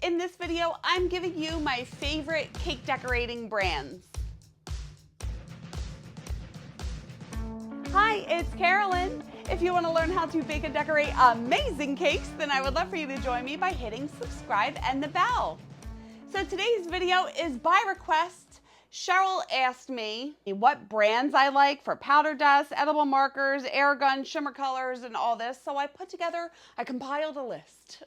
In this video, I'm giving you my favorite cake decorating brands. Hi, it's Karolyn. If you want to learn how to bake and decorate amazing cakes, then I would love for you to join me by hitting subscribe and the bell. So today's video is by request. Cheryl asked me what brands I like for powder dust, edible markers, air gun, shimmer colors, and all this. So I compiled a list.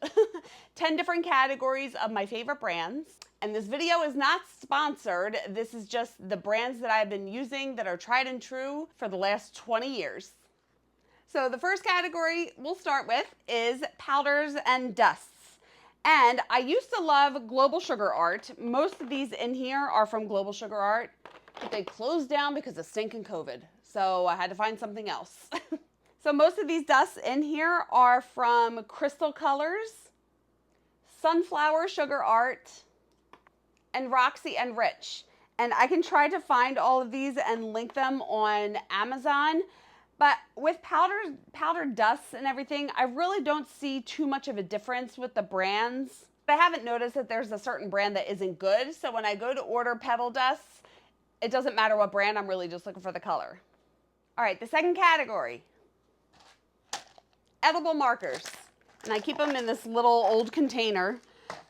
10 different categories of my favorite brands. And this video is not sponsored. This is just the brands that I've been using that are tried and true for the last 20 years. So the first category we'll start with is powders and dusts. And I used to love Global Sugar Art. Most of these in here are from Global Sugar Art, but they closed down because of stinking COVID. So I had to find something else. So most of these dusts in here are from Crystal Colors, Sunflower Sugar Art, and Roxy and Rich. And I can try to find all of these and link them on Amazon. But with powdered dusts and everything, I really don't see too much of a difference with the brands. I haven't noticed that there's a certain brand that isn't good. So when I go to order petal dusts, it doesn't matter what brand, I'm really just looking for the color. All right, the second category, edible markers. And I keep them in this little old container.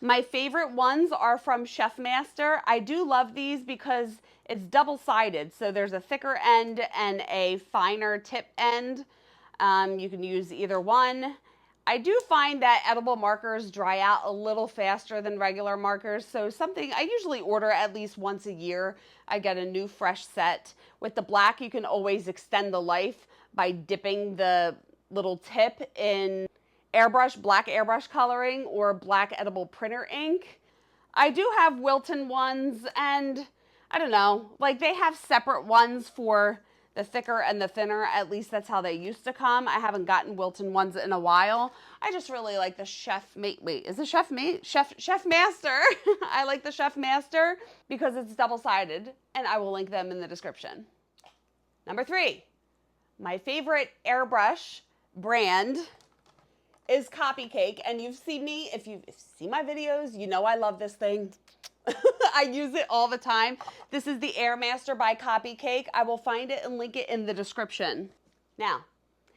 My favorite ones are from Chef Master. I do love these because it's double-sided, so there's a thicker end and a finer tip end. You can use either one. I do find that edible markers dry out a little faster than regular markers, so something I usually order at least once a year. I get a new fresh set. With the black, you can always extend the life by dipping the little tip in airbrush, black airbrush coloring or black edible printer ink. I do have Wilton ones, and I don't know, like they have separate ones for the thicker and the thinner. At least that's how they used to come. I haven't gotten Wilton ones in a while. I just really like the Chef Master. I like the Chef Master because it's double-sided, and I will link them in the description. Number 3, my favorite airbrush brand is Copy Cake, and you've seen me, if you've seen my videos, you know I love this thing. I use it all the time. This is the Air Master by Copy Cake. I will find it and link it in the description. Now,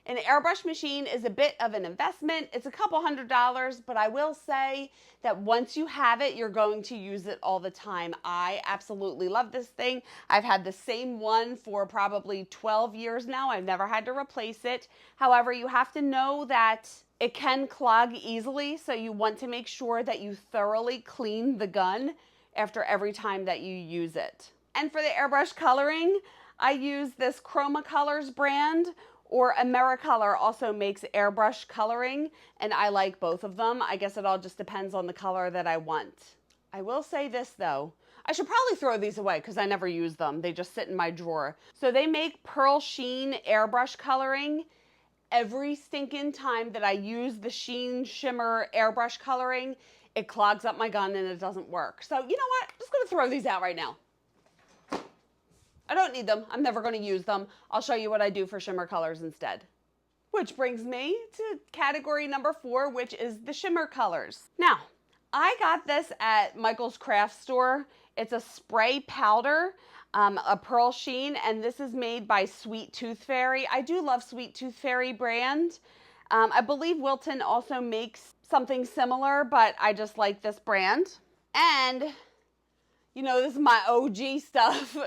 an airbrush machine is a bit of an investment. It's a couple $100s, but I will say that once you have it, you're going to use it all the time. I absolutely love this thing. I've had the same one for probably 12 years now. I've never had to replace it. However, you have to know that it can clog easily, so you want to make sure that you thoroughly clean the gun after every time that you use it. And for the airbrush coloring, I use this Chroma Colors brand, or AmeriColor also makes airbrush coloring, and I like both of them. I guess it all just depends on the color that I want. I will say this though, I should probably throw these away because I never use them. They just sit in my drawer. So they make Pearl Sheen airbrush coloring. Every stinking time that I use the Sheen Shimmer airbrush coloring, it clogs up my gun and it doesn't work. So you know what? I'm just gonna throw these out right now. I don't need them. I'm never gonna use them. I'll show you what I do for Shimmer Colors instead. Which brings me to category number 4, which is the Shimmer Colors. Now, I got this at Michael's Craft Store. It's a spray powder, a Pearl Sheen, and this is made by Sweet Tooth Fairy. I do love Sweet Tooth Fairy brand. I believe Wilton also makes something similar, but I just like this brand. And, you know, this is my OG stuff.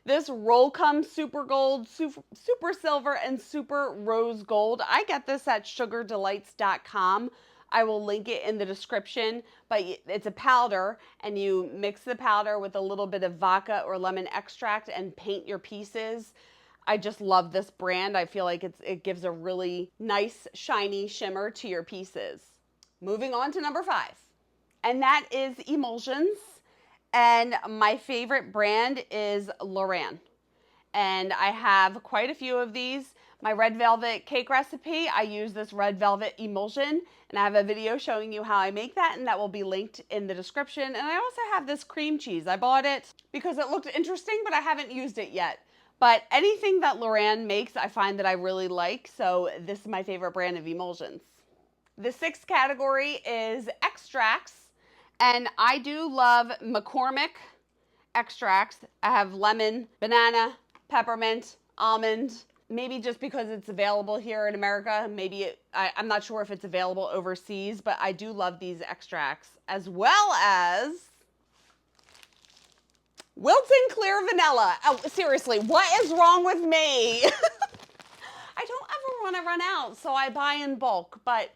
This Rollcom Super Gold, Super Silver, and Super Rose Gold. I get this at sugardelights.com. I will link it in the description, but it's a powder, and you mix the powder with a little bit of vodka or lemon extract and paint your pieces. I just love this brand. I feel like it gives a really nice, shiny shimmer to your pieces. Moving on to number 5, and that is Emulsions. And my favorite brand is Loran. And I have quite a few of these. My red velvet cake recipe, I use this red velvet emulsion, and I have a video showing you how I make that, and that will be linked in the description. And I also have this cream cheese. I bought it because it looked interesting, but I haven't used it yet. But anything that Loran makes, I find that I really like, so this is my favorite brand of emulsions. The 6th category is extracts, And I do love McCormick extracts. I have lemon, banana, peppermint, almond, maybe just because it's available here in America. Maybe I'm not sure if it's available overseas, but I do love these extracts, as well as Wilton Clear Vanilla. Oh, seriously, what is wrong with me? I don't ever want to run out, so I buy in bulk, but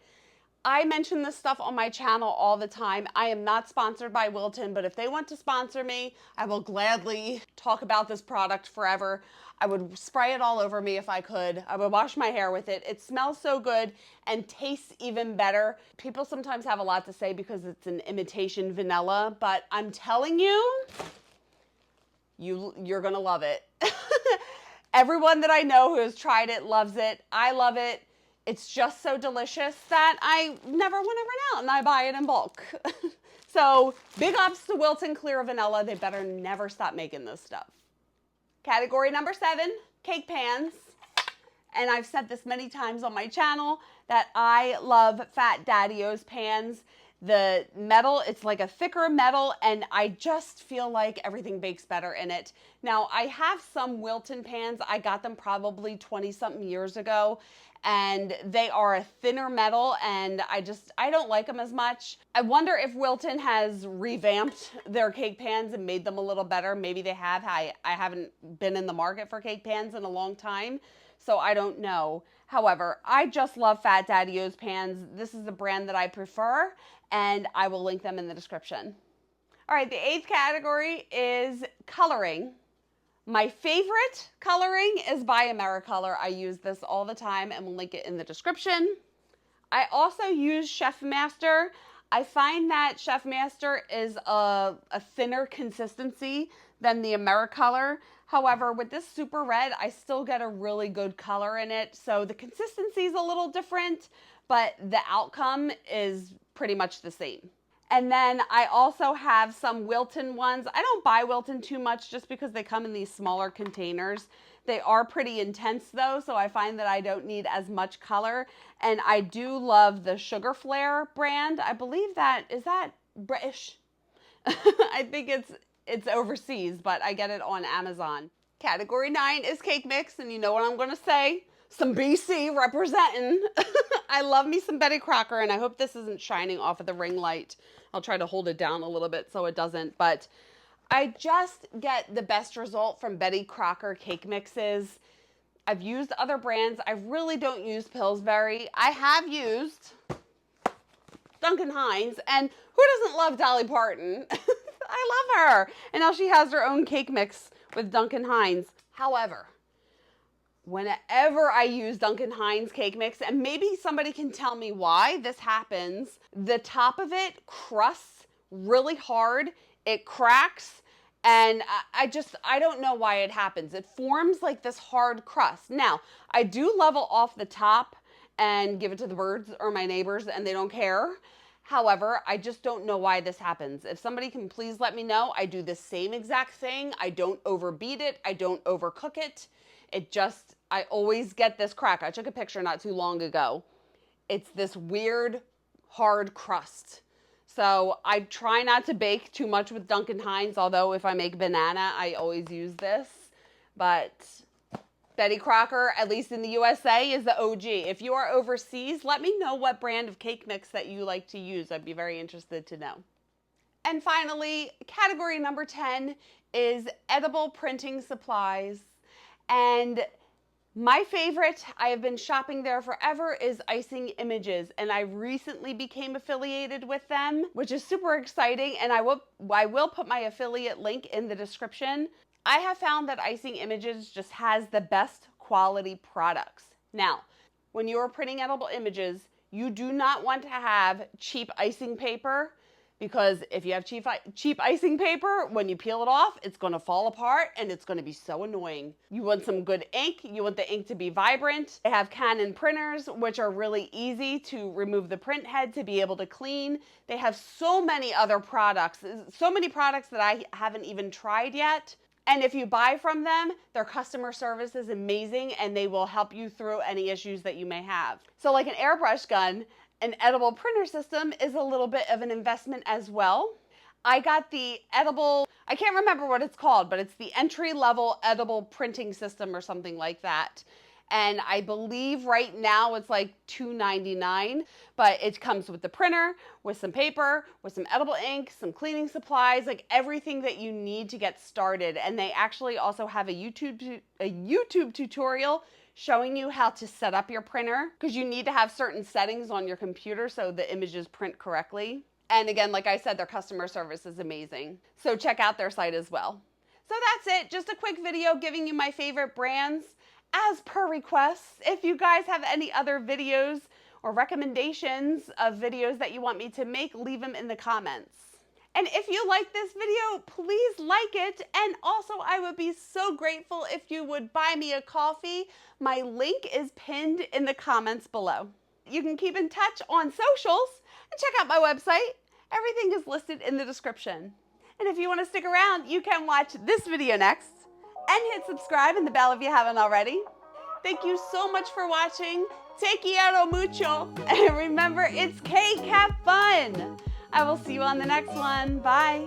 I mention this stuff on my channel all the time. I am not sponsored by Wilton, but if they want to sponsor me, I will gladly talk about this product forever. I would spray it all over me if I could. I would wash my hair with it. It smells so good and tastes even better. People sometimes have a lot to say because it's an imitation vanilla, but I'm telling you, you're gonna love it. Everyone that I know who has tried it loves it. I love it. It's just so delicious that I never want to run out and I buy it in bulk. So big ups to Wilton Clear Vanilla. They better never stop making this stuff. Category number 7, cake pans. And I've said this many times on my channel that I love Fat Daddy-O's pans. The metal, it's like a thicker metal, and I just feel like everything bakes better in it. Now, I have some Wilton pans. I got them probably 20-something years ago, and they are a thinner metal, and I don't like them as much. I wonder if Wilton has revamped their cake pans and made them a little better. Maybe they have. I haven't been in the market for cake pans in a long time, so I don't know. However, I just love Fat Daddy-O's pans. This is the brand that I prefer, and I will link them in the description. All right, the 8th category is coloring. My favorite coloring is by Americolor. I use this all the time and we'll link it in the description. I also use Chef Master. I find that Chef Master is a thinner consistency than the Americolor. However, with this super red, I still get a really good color in it. So the consistency is a little different, but the outcome is pretty much the same. And then I also have some Wilton ones. I don't buy Wilton too much just because they come in these smaller containers. They are pretty intense though, so I find that I don't need as much color. And I do love the Sugar Flare brand. I believe is that British? I think it's overseas, but I get it on Amazon. Category 9 is cake mix, and you know what I'm gonna say? Some BC representing. I love me some Betty Crocker, and I hope this isn't shining off of the ring light. I'll try to hold it down a little bit so it doesn't, but I just get the best result from Betty Crocker cake mixes. I've used other brands. I really don't use Pillsbury. I have used Duncan Hines, and who doesn't love Dolly Parton? I love her. And now she has her own cake mix with Duncan Hines. However, whenever I use Duncan Hines cake mix, and maybe somebody can tell me why this happens, the top of it crusts really hard, it cracks, and I don't know why it happens. It forms like this hard crust. Now, I do level off the top and give it to the birds or my neighbors, and they don't care. However, I just don't know why this happens. If somebody can please let me know. I do the same exact thing. I don't overbeat it. I don't overcook it. I always get this crack. I took a picture not too long ago. It's this weird, hard crust. So I try not to bake too much with Duncan Hines, although if I make banana, I always use this. But Betty Crocker, at least in the USA, is the OG. If you are overseas, let me know what brand of cake mix that you like to use. I'd be very interested to know. And finally, category number 10 is edible printing supplies. And my favorite, I have been shopping there forever, is Icing Images, and I recently became affiliated with them, which is super exciting, and I will put my affiliate link in the description. I have found that Icing Images just has the best quality products. Now, when you are printing edible images, you do not want to have cheap icing paper, because if you have cheap icing paper, when you peel it off, it's going to fall apart and it's going to be so annoying. You want some good ink. You want the ink to be vibrant. They have Canon printers, which are really easy to remove the print head to be able to clean. They have so many other products, so many products that I haven't even tried yet. And if you buy from them, their customer service is amazing and they will help you through any issues that you may have. So like an airbrush gun, An edible printer system is a little bit of an investment as well. I got the edible, I can't remember what it's called, but it's the entry-level edible printing system or something like that. And I believe right now it's like $2.99, but it comes with the printer, with some paper, with some edible ink, some cleaning supplies, like everything that you need to get started. And they actually also have a YouTube tutorial showing you how to set up your printer, because you need to have certain settings on your computer so the images print correctly. And again, like I said, their customer service is amazing. So check out their site as well. So that's it, just a quick video giving you my favorite brands. As per request, if you guys have any other videos or recommendations of videos that you want me to make, leave them in the comments. And if you like this video, please like it. And also, I would be so grateful if you would buy me a coffee. My link is pinned in the comments below. You can keep in touch on socials and check out my website. Everything is listed in the description. And if you want to stick around, you can watch this video next. And hit subscribe and the bell if you haven't already. Thank you so much for watching. Te quiero mucho. And remember, it's Cake, have fun. I will see you on the next one. Bye.